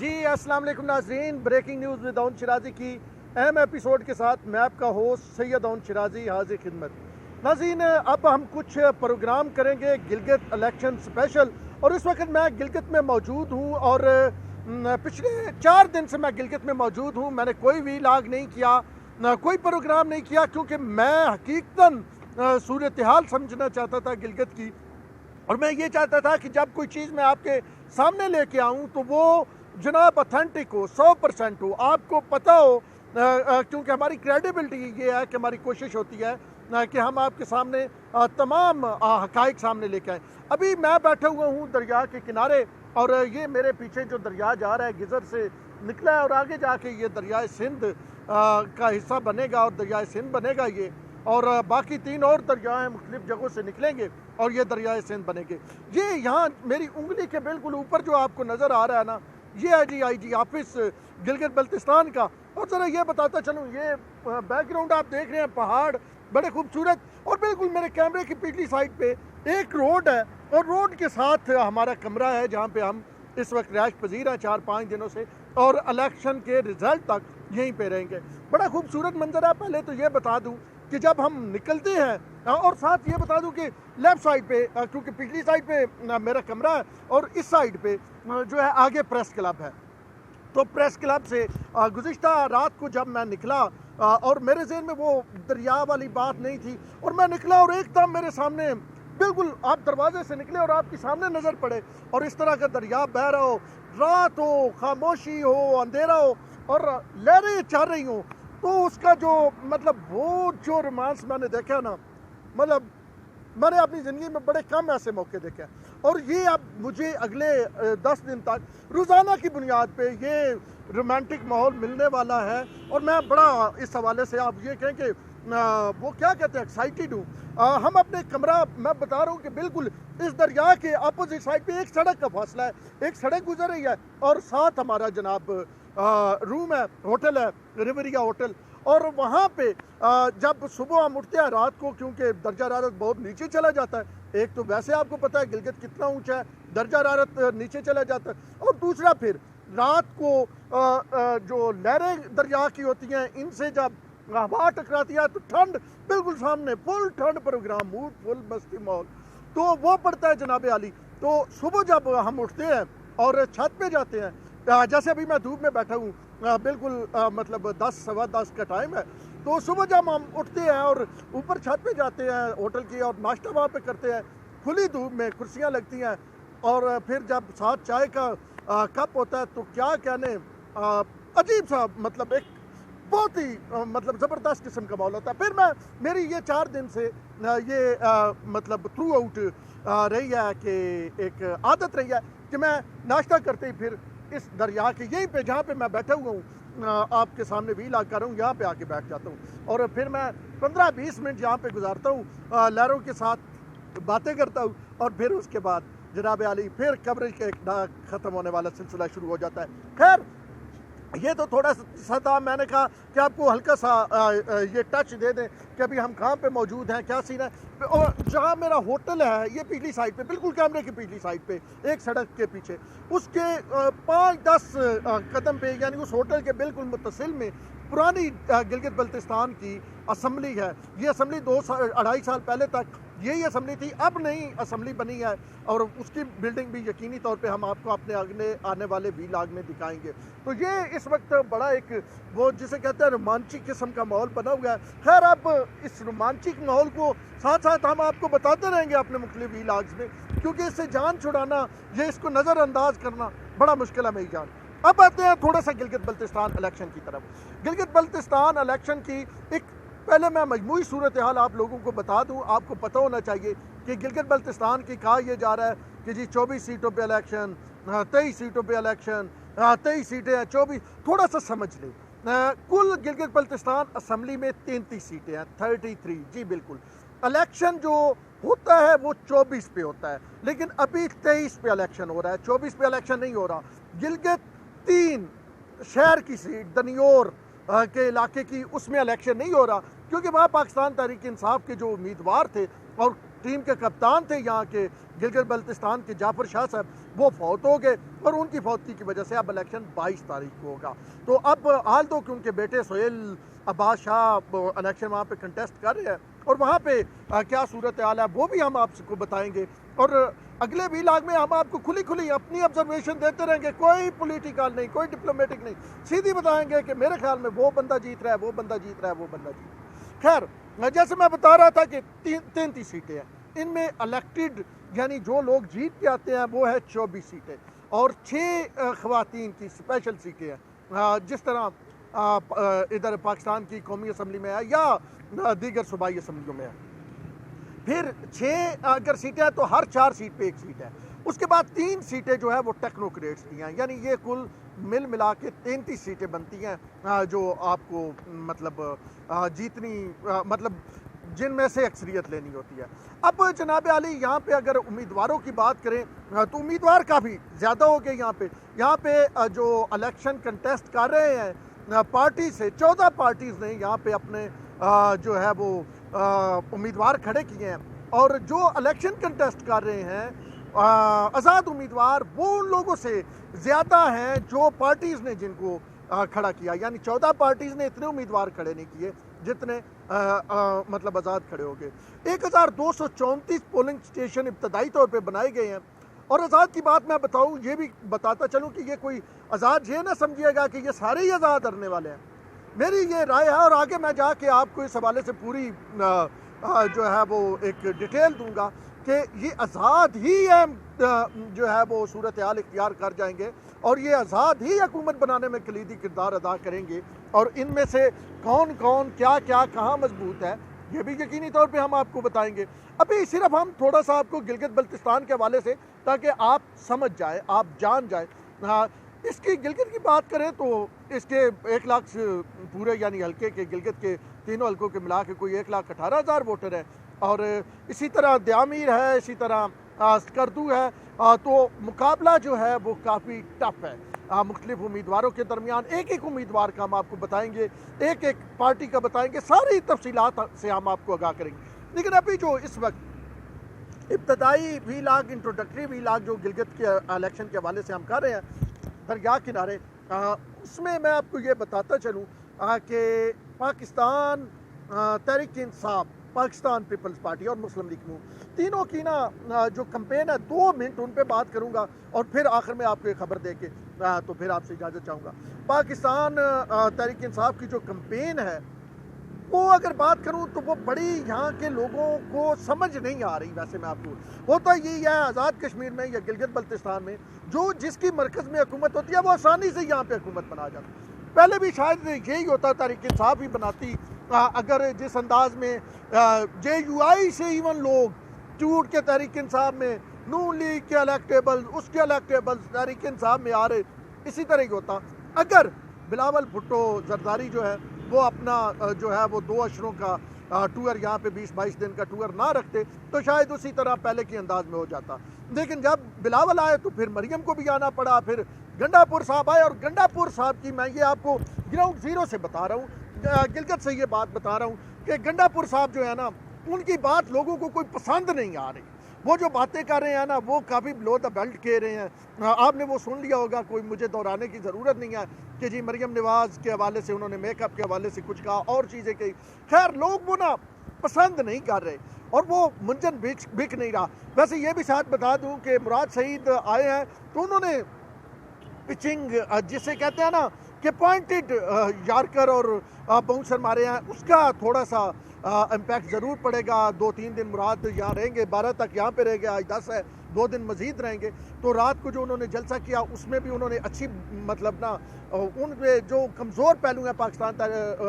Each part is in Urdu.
جی السلام علیکم ناظرین، بریکنگ نیوز ود اون شرازی کی اہم ایپیسوڈ کے ساتھ میں آپ کا ہوسٹ سید اون شرازی حاضر خدمت۔ ناظرین، اب ہم کچھ پروگرام کریں گے گلگت الیکشن سپیشل، اور اس وقت میں گلگت میں موجود ہوں اور پچھلے 4 دن سے میں گلگت میں موجود ہوں۔ میں نے کوئی ویلاگ نہیں کیا، کوئی پروگرام نہیں کیا، کیونکہ میں حقیقتاً صورتحال سمجھنا چاہتا تھا گلگت کی، اور میں یہ چاہتا تھا کہ جب کوئی چیز میں آپ کے سامنے لے کے آؤں تو وہ جناب اتھینٹک ہو، 100% ہو، آپ کو پتہ ہو، کیونکہ ہماری کریڈیبلٹی یہ ہے کہ ہماری کوشش ہوتی ہے کہ ہم آپ کے سامنے تمام حقائق سامنے لے کے آئیں۔ ابھی میں بیٹھا ہوا ہوں دریا کے کنارے، اور یہ میرے پیچھے جو دریا جا رہا ہے گزر سے نکلا ہے، اور آگے جا کے یہ دریائے سندھ کا حصہ بنے گا، اور دریائے سندھ بنے گا یہ، اور باقی 3 اور دریائیں مختلف جگہوں سے نکلیں گے اور یہ دریائے سندھ بنے گے۔ یہ یہاں میری انگلی کے بالکل اوپر جو آپ کو نظر آ رہا ہے نا، یہ ہے جی آئی جی آفس گلگت بلتستان کا۔ اور ذرا یہ بتاتا چلوں، یہ بیک گراؤنڈ آپ دیکھ رہے ہیں، پہاڑ بڑے خوبصورت، اور بالکل میرے کیمرے کی پچھلی سائڈ پہ ایک روڈ ہے، اور روڈ کے ساتھ ہمارا کمرہ ہے جہاں پہ ہم اس وقت رہائش پذیر ہیں 4-5 دنوں سے، اور الیکشن کے رزلٹ تک یہیں پہ رہیں گے۔ بڑا خوبصورت منظر ہے۔ پہلے تو یہ بتا دوں کہ جب ہم نکلتے ہیں، اور ساتھ یہ بتا دوں کہ لیفٹ سائڈ پہ، کیونکہ پچھلی سائڈ پہ میرا کمرہ ہے، اور اس سائڈ پہ جو ہے آگے پریس کلب ہے، تو پریس کلب سے گزشتہ رات کو جب میں نکلا، اور میرے ذہن میں وہ دریا والی بات نہیں تھی، اور میں نکلا اور ایک دم میرے سامنے بالکل آپ دروازے سے نکلے اور آپ کے سامنے نظر پڑے، اور اس طرح کا دریا بہہ رہا ہو، رات ہو، خاموشی ہو، اندھیرا ہو، اور لہریں چل رہی ہوں، تو اس کا جو مطلب وہ جو رومانس میں نے دیکھا نا، مطلب میں نے اپنی زندگی میں بڑے کم ایسے موقع دیکھے ہیں۔ اور یہ اب مجھے اگلے 10 دن تک روزانہ کی بنیاد پہ یہ رومانٹک ماحول ملنے والا ہے، اور میں بڑا اس حوالے سے آپ یہ کہیں کہ وہ کیا کہتے ہیں، ایکسائٹیڈ ہوں۔ ہم اپنے کمرہ، میں بتا رہا ہوں کہ بالکل اس دریا کے اپوزٹ سائڈ پہ ایک سڑک کا فاصلہ ہے، ایک سڑک گزر رہی ہے، اور ساتھ ہمارا جناب روم ہے، ہوٹل ہے، ریوریا ہوٹل۔ اور وہاں پہ جب صبح ہم اٹھتے ہیں رات کو، کیونکہ درجہ حرارت بہت نیچے چلا جاتا ہے، ایک تو ویسے آپ کو پتہ ہے گلگت کتنا اونچا ہے، درجہ حرارت نیچے چلا جاتا ہے، اور دوسرا پھر رات کو جو لہریں دریا کی ہوتی ہیں، ان سے جب ہوا ٹکراتی ہے تو ٹھنڈ بالکل سامنے، فل ٹھنڈ پروگرام، موڈ فل مستی ماحول، تو وہ پڑتا ہے جناب عالی۔ تو صبح جب ہم اٹھتے ہیں اور چھت پہ جاتے ہیں، جیسے ابھی میں دھوپ میں بیٹھا ہوں، بالکل مطلب 10-10:15 کا ٹائم ہے، تو صبح جب ہم اٹھتے ہیں اور اوپر چھت پہ جاتے ہیں ہوٹل کی، اور ناشتہ وہاں پہ کرتے ہیں، کھلی دھوپ میں کرسیاں لگتی ہیں، اور پھر جب ساتھ چائے کا کپ ہوتا ہے، تو کیا کہنے، عجیب سا مطلب ایک بہت ہی مطلب زبردست قسم کا ماحول ہوتا ہے۔ پھر میری یہ 4 دن سے یہ مطلب تھرو آؤٹ رہی ہے کہ ایک عادت رہی ہے کہ میں ناشتہ کرتے ہی پھر اس دریا کے یہیں پہ جہاں پہ میں بیٹھا ہوا ہوں، آپ کے سامنے بھی لاگ کر رہا ہوں، یہاں پہ آ کے بیٹھ جاتا ہوں، اور پھر میں 15-20 منٹ یہاں پہ گزارتا ہوں، لہروں کے ساتھ باتیں کرتا ہوں، اور پھر اس کے بعد جناب عالی پھر کوریج کا ختم ہونے والا سلسلہ شروع ہو جاتا ہے۔ خیر، یہ تو تھوڑا سا تھا، میں نے کہا کہ آپ کو ہلکا سا یہ ٹچ دے دیں کہ ابھی ہم کہاں پہ موجود ہیں، کیا سین ہے۔ اور جہاں میرا ہوٹل ہے، یہ پچھلی سائڈ پہ، بالکل کیمرے کی پچھلی سائڈ پہ، ایک سڑک کے پیچھے، اس کے 5-10 قدم پہ، یعنی اس ہوٹل کے بالکل متصل میں پرانی گلگت بلتستان کی اسمبلی ہے۔ یہ اسمبلی 2-2.5 سال پہلے تک یہی اسمبلی تھی، اب نئی اسمبلی بنی ہے، اور اس کی بلڈنگ بھی یقینی طور پہ ہم آپ کو اپنے آنے والے ویلاگ میں دکھائیں گے۔ تو یہ اس وقت بڑا ایک وہ جسے کہتے ہیں رومانچک قسم کا ماحول بنا ہوا ہے۔ خیر، اب اس رومانچک ماحول کو ساتھ ساتھ ہم آپ کو بتاتے رہیں گے اپنے مختلف ویلاگز میں، کیونکہ اس سے جان چھڑانا، یہ اس کو نظر انداز کرنا بڑا مشکل ہے میری جان۔ اب آتے ہیں تھوڑا سا گلگت بلتستان الیکشن کی طرف۔ گلگت بلتستان الیکشن کی ایک پہلے میں مجموعی صورتحال آپ لوگوں کو بتا دوں۔ آپ کو پتہ ہونا چاہیے کہ گلگت بلتستان کی کہا یہ جا رہا ہے کہ جی 24 سیٹوں پہ الیکشن، 23 سیٹوں پہ الیکشن، 23 سیٹیں ہیں، 24، تھوڑا سا سمجھ لیں۔ کل گلگت بلتستان اسمبلی میں 33 سیٹیں ہیں، 33، جی بالکل۔ الیکشن جو ہوتا ہے وہ 24 پہ ہوتا ہے، لیکن ابھی 23 پہ الیکشن ہو رہا ہے، 24 پہ الیکشن نہیں ہو رہا۔ گلگت 3 شہر کی سیٹ دنیور کے علاقے کی، اس میں الیکشن نہیں ہو رہا، کیونکہ وہاں پاکستان تحریک انصاف کے جو امیدوار تھے، اور ٹیم کے کپتان تھے یہاں کے گلگت بلتستان کے جعفر شاہ صاحب، وہ فوت ہو گئے اور ان کی فوتگی کی وجہ سے اب الیکشن 22 تاریخ کو ہوگا۔ تو اب حال تو کہ ان کے بیٹے سہیل عباس شاہ الیکشن وہاں پہ کنٹیسٹ کر رہے ہیں اور وہاں پہ کیا صورتحال ہے وہ بھی ہم آپ کو بتائیں گے، اور اگلے ویلاگ میں ہم آپ کو کھلی اپنی آبزرویشن دیتے رہیں گے، کوئی پولیٹیکل نہیں، کوئی ڈپلومیٹک نہیں، سیدھی بتائیں گے کہ میرے خیال میں وہ بندہ جیت رہا ہے، وہ بندہ جیت رہا ہے، وہ بندہ جیت رہا ہے۔ خیر، جیسے میں بتا رہا تھا کہ 33 سیٹیں ہیں، ان میں الیکٹڈ یعنی جو لوگ جیت کے آتے ہیں وہ ہے 24 سیٹیں اور 6 خواتین کی اسپیشل سیٹیں ہیں، جس طرح ادھر پاکستان کی قومی اسمبلی میں ہے یا دیگر صوبائی اسمبلیوں میں ہے۔ پھر 6 اگر سیٹیں ہیں تو ہر 4 سیٹ پہ 1 سیٹ ہے۔ اس کے بعد 3 سیٹیں جو ہے وہ ٹیکنوکریٹس کی ہیں، یعنی یہ کل ملا کے 33 سیٹیں بنتی ہیں جو آپ کو مطلب جیتنی مطلب جن میں سے اکثریت لینی ہوتی ہے۔ اب جناب عالی یہاں پہ اگر امیدواروں کی بات کریں تو امیدوار کافی زیادہ ہو گئے یہاں پہ جو الیکشن کنٹیسٹ کر رہے ہیں پارٹی سے 14 پارٹیز نے یہاں پہ اپنے جو ہے وہ امیدوار کھڑے کیے ہیں، اور جو الیکشن کنٹیسٹ کر رہے ہیں آزاد امیدوار وہ ان لوگوں سے زیادہ ہیں جو پارٹیز نے جن کو کھڑا کیا، یعنی 14 پارٹیز نے اتنے امیدوار کھڑے نہیں کیے جتنے مطلب آزاد کھڑے ہو گئے۔ 1234 پولنگ اسٹیشن ابتدائی طور پہ بنائے گئے ہیں، اور آزاد کی بات میں بتاؤں یہ بھی بتاتا چلوں کہ یہ کوئی آزاد یہ نہ سمجھیے گا کہ یہ سارے ہی آزاد ہرنے والے ہیں، میری یہ رائے ہے، اور آگے میں جا کے آپ کو اس حوالے سے پوری جو ہے وہ ایک ڈیٹیل دوں گا کہ یہ آزاد ہی جو ہے وہ صورتحال اختیار کر جائیں گے اور یہ آزاد ہی حکومت بنانے میں کلیدی کردار ادا کریں گے، اور ان میں سے کون کون کیا کہاں مضبوط ہے یہ بھی یقینی طور پہ ہم آپ کو بتائیں گے۔ ابھی صرف ہم تھوڑا سا آپ کو گلگت بلتستان کے حوالے سے تاکہ آپ سمجھ جائیں، آپ جان جائیں، اس کی گلگت کی بات کریں تو اس کے 1 لاکھ پورے یعنی حلقے کے گلگت کے تینوں حلقوں کے ملا کے کوئی 1,18,000 ووٹر ہے، اور اسی طرح دیامیر ہے، اسی طرح سکردو ہے، تو مقابلہ جو ہے وہ کافی ٹف ہے مختلف امیدواروں کے درمیان۔ ایک امیدوار کا ہم آپ کو بتائیں گے، ایک پارٹی کا بتائیں گے، ساری تفصیلات سے ہم آپ کو آگاہ کریں گے۔ لیکن ابھی جو اس وقت ابتدائی ویلاگ انٹروڈکٹری ویلاگ جو گلگت کے الیکشن کے حوالے سے ہم کر رہے ہیں دریا کنارے، اس میں میں آپ کو یہ بتاتا چلوں کہ پاکستان تحریک انصاف، پاکستان پیپلز پارٹی اور مسلم لیگ نون تینوں کی نا جو کمپین ہے 2 منٹ ان پہ بات کروں گا، اور پھر آخر میں آپ کو ایک خبر دے کے تو پھر آپ سے اجازت چاہوں گا۔ پاکستان تحریک انصاف کی جو کمپین ہے وہ اگر بات کروں تو وہ بڑی یہاں کے لوگوں کو سمجھ نہیں آ رہی۔ ویسے میں آپ کو ہوتا یہی ہے آزاد کشمیر میں یا گلگت بلتستان میں جس کی مرکز میں حکومت ہوتی ہے وہ آسانی سے یہاں پہ حکومت بنا جاتی ہے۔ پہلے بھی شاید یہی ہوتا، تحریک انصاف ہی بناتی، اگر جس انداز میں جے یو آئی سے ایون لوگ ٹوٹ کے تحریک انصاف میں، نون لیگ کے الیکٹیبل اس کے الیکٹیبل تحریک انصاف میں آ رہے، اسی طرح ہی ہوتا اگر بلاول بھٹو زرداری جو ہے وہ اپنا جو ہے وہ 2 اشروں کا ٹور یہاں پہ 20-22 دن کا ٹور نہ رکھتے تو شاید اسی طرح پہلے کے انداز میں ہو جاتا۔ لیکن جب بلاول آئے تو پھر مریم کو بھی آنا پڑا، پھر گنڈا پور صاحب آئے، اور گنڈا پور صاحب کی میں یہ آپ کو گراؤنڈ زیرو سے بتا رہا ہوں، گلگت سے یہ بات بتا رہا ہوں کہ گنڈا پور صاحب جو ہے نا ان کی بات لوگوں کو کوئی پسند نہیں آ رہی، وہ جو باتیں کر رہے ہیں نا وہ کافی بلو دا بیلٹ کہہ رہے ہیں، آپ نے وہ سن لیا ہوگا، کوئی مجھے دہرانے کی ضرورت نہیں ہے کہ جی مریم نواز کے حوالے سے انہوں نے میک اپ کے حوالے سے کچھ کہا اور چیزیں کہی۔ خیر لوگ وہ نا پسند نہیں کر رہے اور وہ منجن بک نہیں رہا۔ ویسے یہ بھی ساتھ بتا دوں کہ مراد سعید آئے ہیں تو انہوں نے پچنگ جسے کہتے ہیں نا کہ پوائنٹڈ یارکر اور باؤنسر مارے ہیں، اس کا تھوڑا سا امپیکٹ ضرور پڑے گا۔ 2-3 دن مراد یہاں رہیں گے، 12 تک یہاں پہ رہ گیا، آج 10 ہے، 2 دن مزید رہیں گے۔ تو رات کو جو انہوں نے جلسہ کیا اس میں بھی انہوں نے اچھی مطلب نا ان کے جو کمزور پہلو ہیں پاکستان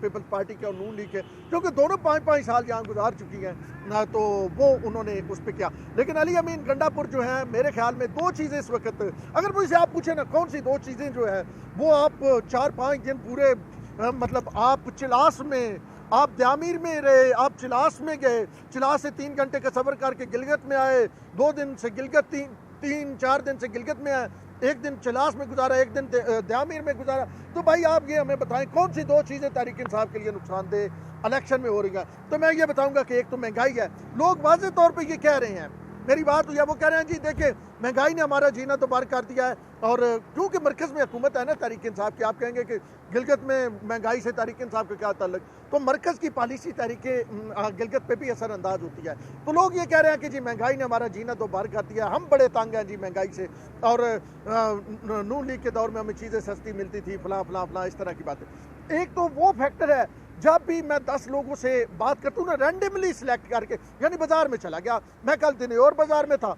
پیپلز پارٹی کے اور نون لیگ کے، کیونکہ دونوں 5-5 سال یہاں گزار چکی ہیں نا، تو وہ انہوں نے اس پہ کیا۔ لیکن علی امین گنڈا پور جو ہیں میرے خیال میں 2 چیزیں اس وقت، اگر مجھ سے آپ پوچھیں نا کون سی 2 چیزیں جو ہے وہ آپ 4-5 دن پورے مطلب آپ چلاس میں، آپ دیامیر میں رہے، آپ چلاس میں گئے، چلاس سے 3 گھنٹے کا سفر کر کے گلگت میں آئے، 2 دن سے گلگت 3-4 دن سے گلگت میں آئے، ایک دن چلاس میں گزارا، ایک دن دیامیر میں گزارا. تو بھائی آپ یہ ہمیں بتائیں کون سی 2 چیزیں تحریک انصاف کے لیے نقصان دہ الیکشن میں ہو رہی ہیں. تو میں یہ بتاؤں گا کہ ایک تو مہنگائی ہے. لوگ واضح طور پہ یہ کہہ رہے ہیں، میری بات ہوئی ہے، وہ کہہ رہے ہیں جی دیکھیں مہنگائی نے ہمارا جینا تو بار کر دیا ہے. اور کیونکہ مرکز میں حکومت ہے نا تحریک انصاف کی، آپ کہیں گے کہ گلگت میں مہنگائی سے تحریک انصاف کا کیا تعلق، تو مرکز کی پالیسی تحریک گلگت پہ بھی اثر انداز ہوتی ہے. تو لوگ یہ کہہ رہے ہیں کہ جی مہنگائی نے ہمارا جینا تو بار کر دیا، ہم بڑے تنگ ہیں جی مہنگائی سے، اور نون لیگ کے دور میں ہمیں چیزیں سستی ملتی تھی، فلاں فلاں فلاں، اس طرح کی باتیں. ایک تو وہ فیکٹر ہے، جب بھی میں 10 لوگوں سے بات کرتا ہوں نا رینڈملی سلیکٹ کر کے، یعنی بازار میں چلا گیا، میں کل دنیور بازار میں تھا،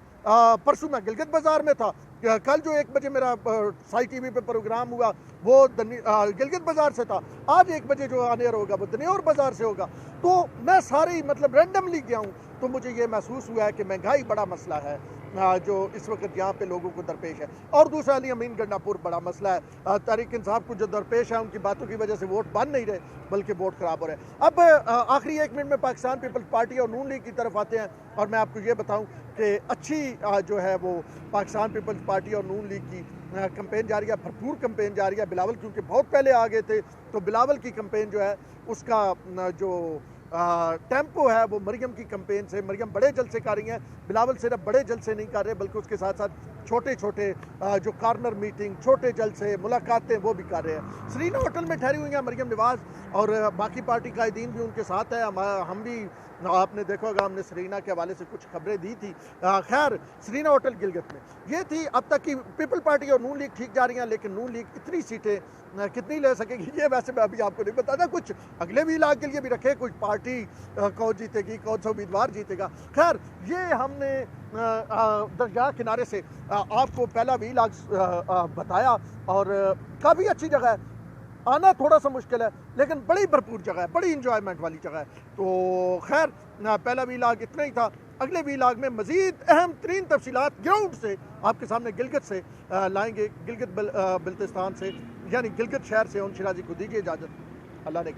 پرسوں میں گلگت بازار میں تھا، کل جو 1 بجے میرا سائی ٹی وی پہ پروگرام ہوا وہ گلگت بازار سے تھا، آج 1 بجے جو آن ایئر ہوگا وہ دنیور بازار سے ہوگا. تو میں سارے مطلب رینڈملی گیا ہوں. تو مجھے یہ محسوس ہوا ہے کہ مہنگائی بڑا مسئلہ ہے جو اس وقت یہاں پہ لوگوں کو درپیش ہے. اور دوسرا علی امین گنڈا پور بڑا مسئلہ ہے، تحریک انصاف کو جو درپیش ہے ان کی باتوں کی وجہ سے ووٹ بن نہیں رہے بلکہ ووٹ خراب ہو رہے ہیں. اب آخری 1 منٹ میں پاکستان پیپلز پارٹی اور نون لیگ کی طرف آتے ہیں، اور میں آپ کو یہ بتاؤں کہ اچھی جو ہے وہ پاکستان پیپلز پارٹی اور نون لیگ کی کمپین جاری ہے، بھرپور کمپین جاری ہے. بلاول کیونکہ بہت پہلے آ گئے تھے، تو بلاول کی کمپین جو ہے اس کا جو ٹیمپو ہے وہ مریم کی کمپین سے، مریم بڑے جلسے کر رہی ہیں. بلاول صرف بڑے جلسے نہیں کر رہے بلکہ اس کے ساتھ ساتھ چھوٹے چھوٹے جو کارنر میٹنگ، چھوٹے جلسے، ملاقاتیں وہ بھی کر رہے ہیں. سرینا ہوٹل میں ٹھہری ہوئی ہیں مریم نواز، اور باقی پارٹی قائدین بھی ان کے ساتھ ہیں. ہم بھی آپ نے دیکھا ہوگا، ہم نے سرینا کے حوالے سے کچھ خبریں دی تھی. خیر سرینا ہوٹل گلگت میں یہ تھی. اب تک کی پیپل پارٹی اور نون لیگ ٹھیک جا رہی ہیں، لیکن نون لیگ اتنی سیٹیں کتنی لے سکے گی یہ ویسے میں ابھی آپ کو نہیں بتاتا. کچھ اگلے بھی علاقے کے لیے بھی رکھے، کچھ پارٹی کون جیتے گی، کون سا امیدوار جیتے گا. خیر یہ ہم نے درگاہ کنارے سے آپ کو پہلا بھی علاقہ بتایا، اور کافی اچھی جگہ ہے. آنا تھوڑا سا مشکل ہے لیکن بڑی بھرپور جگہ ہے، بڑی انجوائمنٹ والی جگہ ہے. تو خیر پہلا ویلاگ اتنا ہی تھا. اگلے ویلاگ میں مزید اہم ترین تفصیلات گراؤنڈ سے آپ کے سامنے گلگت سے لائیں گے، گلگت بلتستان سے، یعنی گلگت شہر سے. ان شیرازی کو دیجیے اجازت، اللہ نے